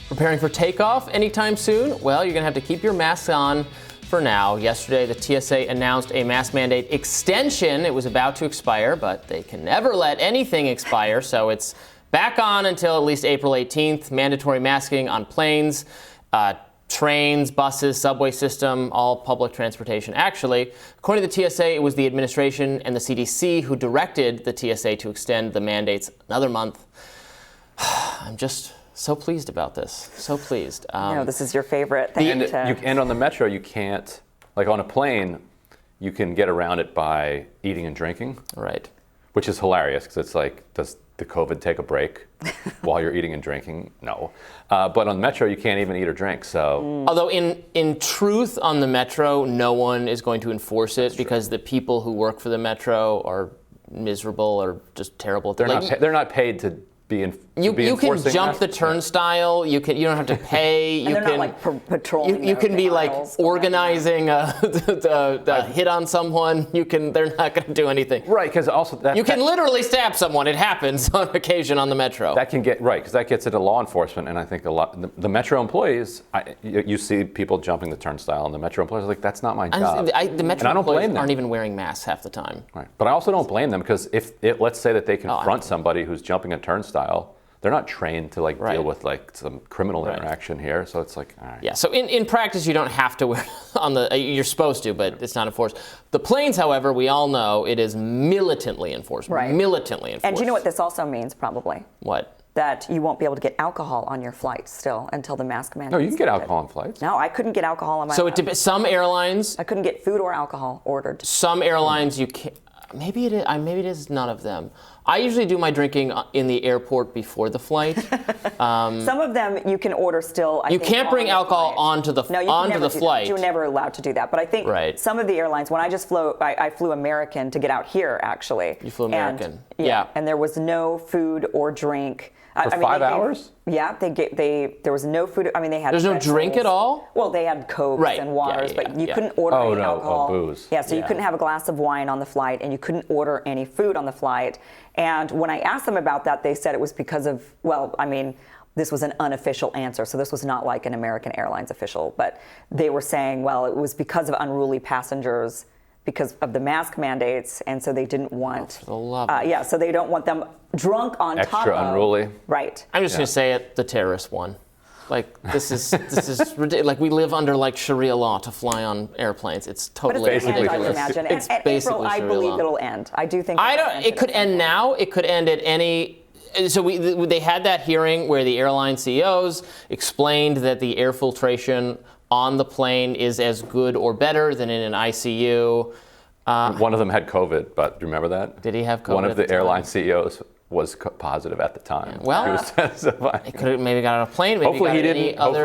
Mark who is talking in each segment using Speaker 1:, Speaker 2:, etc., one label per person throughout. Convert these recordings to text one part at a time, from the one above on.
Speaker 1: Preparing for takeoff anytime soon? Well, you're going to have to keep your masks on for now. Yesterday, the TSA announced a mask mandate extension. It was about to expire, but they can never let anything expire, so it's back on until at least April 18th. Mandatory masking on planes, trains, buses, subway system, all public transportation. Actually, according to the TSA, it was the administration and the CDC who directed the TSA to extend the mandates another month. I'm just so pleased about this. So pleased.
Speaker 2: This is your favorite thing.
Speaker 3: And on the metro, you can't, like on a plane, you can get around it by eating and drinking.
Speaker 1: Right.
Speaker 3: Which is hilarious because it's like, does the COVID take a break while you're eating and drinking? No. But on the metro, you can't even eat or drink. So,
Speaker 1: although in truth, on the metro, no one is going to enforce it because the people who work for the metro are miserable or just terrible.
Speaker 3: They're not paid to be
Speaker 1: you can jump the turnstile. You don't have to pay.
Speaker 2: And they're not like patrolling.
Speaker 1: You can be like organizing a hit on someone. They're not going to do anything.
Speaker 3: Right, because also
Speaker 1: you can literally stab someone. It happens on occasion on the metro.
Speaker 3: That can get because that gets into law enforcement, and I think a lot the metro employees. You see people jumping the turnstile, and the metro employees are like, that's not my job.
Speaker 1: The metro employees aren't even wearing masks half the time.
Speaker 3: Right, but I also don't blame them because let's say that they confront somebody who's jumping a turnstile. They're not trained to deal with some criminal interaction here, so it's like, all right.
Speaker 1: Yeah. So in practice, you don't have to wear you're supposed to, but it's not enforced. The planes, however, we all know it is militantly enforced.
Speaker 2: Right.
Speaker 1: Militantly enforced.
Speaker 2: And do you know what this also means? Probably.
Speaker 1: What?
Speaker 2: That you won't be able to get alcohol on your flight still until the mask mandate.
Speaker 3: No, you can get alcohol on flights.
Speaker 2: No, I couldn't get alcohol on my.
Speaker 1: So some airlines.
Speaker 2: I couldn't get food or alcohol ordered.
Speaker 1: Some airlines you can. Maybe it is none of them. I usually do my drinking in the airport before the flight.
Speaker 2: Some of them you can order still.
Speaker 1: You can't bring alcohol onto the flight.
Speaker 2: You're never allowed to do that. But I think some of the airlines, when I just flew, I flew American to get out here, actually.
Speaker 1: You flew American.
Speaker 2: Yeah. And there was no food or drink.
Speaker 3: For 5 hours?
Speaker 2: There was no food. I mean, they had.
Speaker 1: There's no drink at all?
Speaker 2: Well, they had Cokes and waters, but you couldn't order any alcohol.
Speaker 3: Booze.
Speaker 2: Yeah, so you couldn't have a glass of wine on the flight, and you couldn't order any food on the flight. And when I asked them about that, they said it was because of, this was an unofficial answer, so this was not like an American Airlines official, but they were saying, well, it was because of unruly passengers because of the mask mandates, and so they didn't want. So they don't want them drunk on top of.
Speaker 3: Extra unruly.
Speaker 2: Right.
Speaker 1: I'm just going to say it, the terrorist one. This is ridiculous. We live under Sharia law to fly on airplanes. It's totally
Speaker 3: basically
Speaker 1: ridiculous.
Speaker 2: Imagine.
Speaker 1: It's
Speaker 2: and
Speaker 1: basically
Speaker 2: April, I
Speaker 1: Sharia
Speaker 2: believe
Speaker 1: law.
Speaker 2: it'll end. I do think.
Speaker 1: It could end now. It could end at any. So they had that hearing where the airline CEOs explained that the air filtration on the plane is as good or better than in an ICU.
Speaker 3: One of them had COVID, but do you remember that?
Speaker 1: Did he have COVID?
Speaker 3: One of the airline CEOs was positive at the time.
Speaker 1: Well,
Speaker 3: he was testifying.
Speaker 1: He could have maybe got on a plane. Maybe
Speaker 3: Hopefully he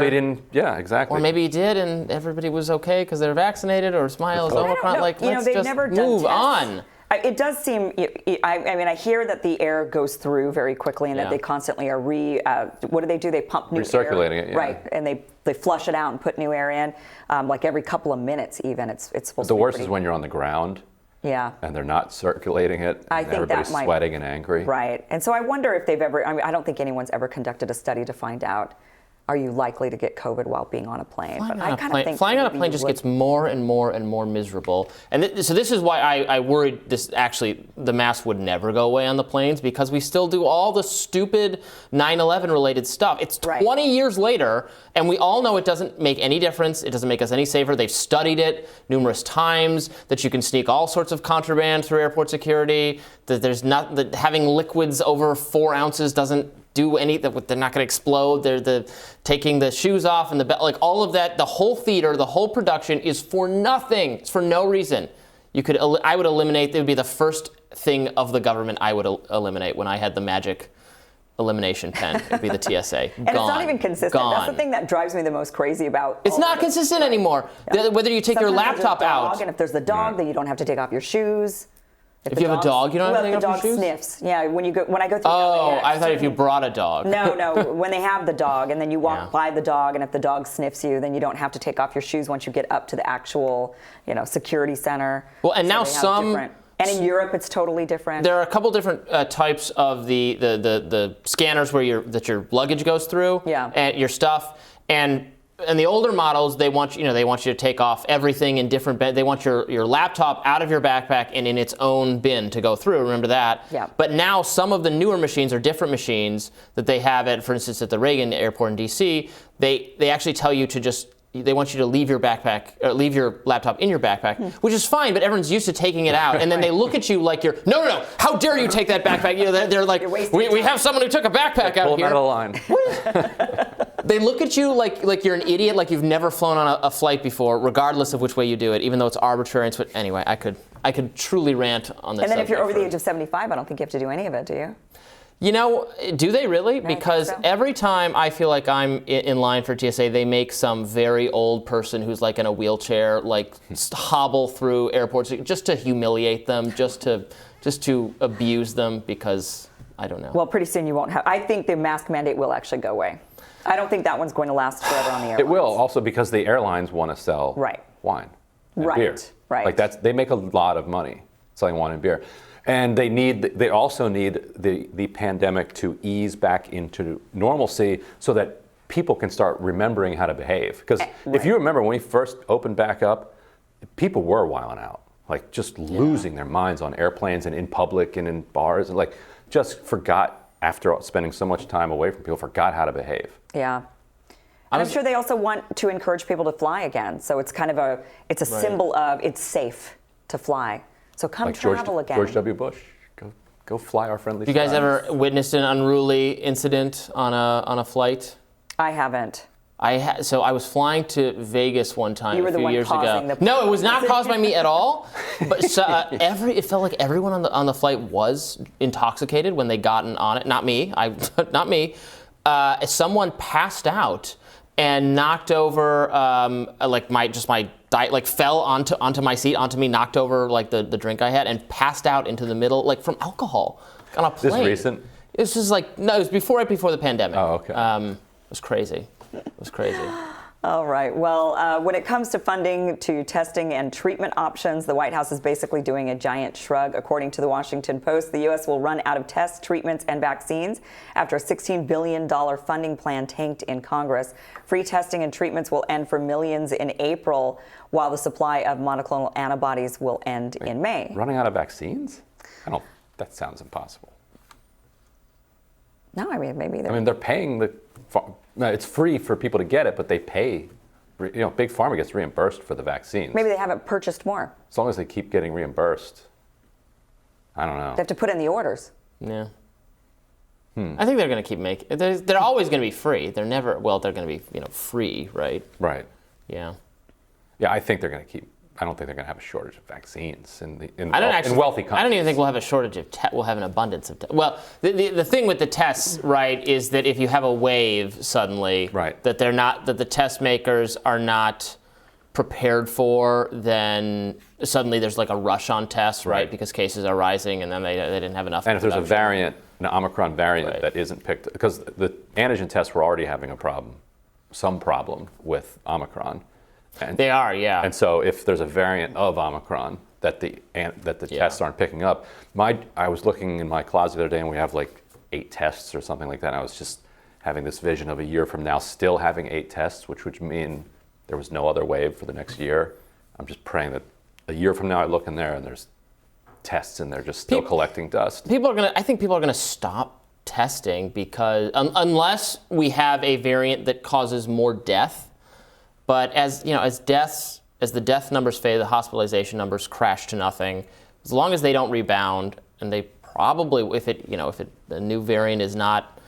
Speaker 3: didn't. Yeah, exactly.
Speaker 1: Or maybe he did, and everybody was okay because they're vaccinated or Smile is Omicron. Let's just move on.
Speaker 2: It does seem. I hear that the air goes through very quickly, and that they constantly are what do? They pump new
Speaker 3: recirculating
Speaker 2: air,
Speaker 3: it,
Speaker 2: right? And they flush it out and put new air in, like every couple of minutes. Even it's supposed to.
Speaker 3: The worst is when you're on the ground.
Speaker 2: Yeah.
Speaker 3: And they're not circulating it.
Speaker 2: I think
Speaker 3: everybody's sweating and angry.
Speaker 2: Right. And so I wonder if they've ever. I don't think anyone's ever conducted a study to find out. Are you likely to get COVID while being on a plane?
Speaker 1: Flying on a plane just gets more and more and more miserable. And so this is why I worried the mask would never go away on the planes, because we still do all the stupid 9/11 related stuff. It's 20 years later, and we all know it doesn't make any difference. It doesn't make us any safer. They've studied it numerous times, that you can sneak all sorts of contraband through airport security, that having liquids over 4 ounces doesn't do any, that they're not going to explode. They're taking the shoes off and the belt, all of that. The whole theater, the whole production is for nothing. It's for no reason. I would eliminate. It would be the first thing of the government I would eliminate when I had the magic elimination pen. It would be the TSA.
Speaker 2: And it's not even consistent. That's the thing that drives me the most crazy about.
Speaker 1: It's not consistent anymore. Yeah. Whether you take your laptop out,
Speaker 2: and if there's the dog, then you don't have to take off your shoes.
Speaker 1: If you have a dog, you don't have to take off your shoes?
Speaker 2: The dog sniffs. Yeah, when I go through
Speaker 1: LAX. I thought if you brought a dog.
Speaker 2: No, when they have the dog, and then you walk by the dog, and if the dog sniffs you, then you don't have to take off your shoes once you get up to the actual, security center.
Speaker 1: Well, and now
Speaker 2: And in Europe, it's totally different.
Speaker 1: There are a couple different types of the scanners where your luggage goes through, and your stuff, and the older models, they want you to take off everything in different bins. They want your laptop out of your backpack and in its own bin to go through. Remember that?
Speaker 2: Yeah.
Speaker 1: But now some of the newer machines are different machines that they have for instance, at the Reagan Airport in D.C. They actually tell you to they want you to leave your backpack, or leave your laptop in your backpack, which is fine, but everyone's used to taking it out, and then they look at you like you're, no, how dare you take that backpack? They're like, we have someone who took a backpack out
Speaker 3: pull
Speaker 1: here.
Speaker 3: Pull out of the line.
Speaker 1: They look at you like you're an idiot, like you've never flown on a flight before, regardless of which way you do it, even though it's arbitrary. Anyway, I could truly rant on this.
Speaker 2: And then if you're over the age of 75, I don't think you have to do any of it, do you?
Speaker 1: Do they really? Because
Speaker 2: so.
Speaker 1: Every time I feel like I'm in line for TSA, they make some very old person who's like in a wheelchair, like hobble through airports just to humiliate them, just to abuse them, because I don't know.
Speaker 2: Well, pretty soon you won't have. I think the mask mandate will actually go away. I don't think that one's going to last forever on the airlines.
Speaker 3: It will, also because the airlines want to sell wine and beer.
Speaker 2: Right.
Speaker 3: Like they make a lot of money selling wine and beer. And they also need the pandemic to ease back into normalcy so that people can start remembering how to behave. Because if you remember when we first opened back up, people were wilding out, like just losing their minds on airplanes and in public and in bars, and like just forgot, after spending so much time away from people, forgot how to behave.
Speaker 2: Yeah. I'm sure they also want to encourage people to fly again. So it's kind of a symbol of it's safe to fly. So come
Speaker 3: like
Speaker 2: travel again.
Speaker 3: George W. Bush, go fly our friendly
Speaker 1: skies. You guys ever witnessed an unruly incident on a flight?
Speaker 2: I haven't.
Speaker 1: So I was flying to Vegas one time a few years ago.
Speaker 2: No,
Speaker 1: it was not caused by me at all. But it felt like everyone on the flight was intoxicated when they gotten on it. Not me. Not me. Someone passed out and knocked over fell onto my seat, onto me, knocked over like the drink I had, and passed out into the middle, like from alcohol on a plane.
Speaker 3: This recent?
Speaker 1: It was right before the pandemic.
Speaker 3: Oh, okay.
Speaker 1: It was crazy.
Speaker 2: All right. Well, when it comes to funding to testing and treatment options, the White House is basically doing a giant shrug. According to the Washington Post, the U.S. will run out of tests, treatments, and vaccines after a $16 billion funding plan tanked in Congress. Free testing and treatments will end for millions in April, while the supply of monoclonal antibodies will end in May.
Speaker 3: Running out of vaccines? That sounds impossible.
Speaker 2: No, maybe they're...
Speaker 3: they're paying it's free for people to get it, but they pay. Big Pharma gets reimbursed for the vaccines.
Speaker 2: Maybe they haven't purchased more.
Speaker 3: As long as they keep getting reimbursed. I don't know.
Speaker 2: They have to put in the orders.
Speaker 1: Yeah. I think they're going to keep making. They're always going to be free. They're never. Well, they're going to be free, right?
Speaker 3: Right.
Speaker 1: Yeah.
Speaker 3: Yeah, I think they're going to keep. I don't think they're going to have a shortage of vaccines in wealthy countries.
Speaker 1: I don't even think we'll have a shortage of we'll have an abundance of tests. Well, the thing with the tests, right, is that if you have a wave suddenly, that the test makers are not prepared for, then suddenly there's like a rush on tests, right? Because cases are rising, and then they didn't have enough.
Speaker 3: And if there's a variant, an Omicron variant that isn't picked, because the antigen tests were already having some problem with Omicron.
Speaker 1: They are, yeah.
Speaker 3: And so if there's a variant of Omicron that the tests aren't picking up, I was looking in my closet the other day, and we have like 8 tests or something like that. And I was just having this vision of a year from now still having 8 tests, which would mean there was no other wave for the next year. I'm just praying that a year from now I look in there and there's tests and they're just still collecting dust.
Speaker 1: I think people are gonna stop testing because unless we have a variant that causes more death. But as the death numbers fade, the hospitalization numbers crash to nothing. As long as they don't rebound, and they probably, if the new variant is not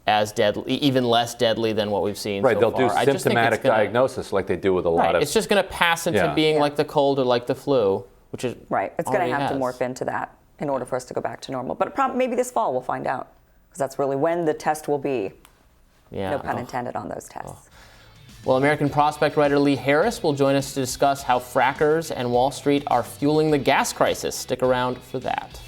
Speaker 1: as deadly, even less deadly than what we've seen so far.
Speaker 3: They'll do symptomatic diagnosis like they do with a lot of.
Speaker 1: It's just going to pass into being like the cold or like the flu, which is
Speaker 2: It's going to have to morph into that in order for us to go back to normal. But maybe this fall we'll find out, because that's really when the test will be. Yeah. No pun intended on those tests.
Speaker 1: Well, American prospect writer Lee Harris will join us to discuss how frackers and Wall Street are fueling the gas crisis. Stick around for that.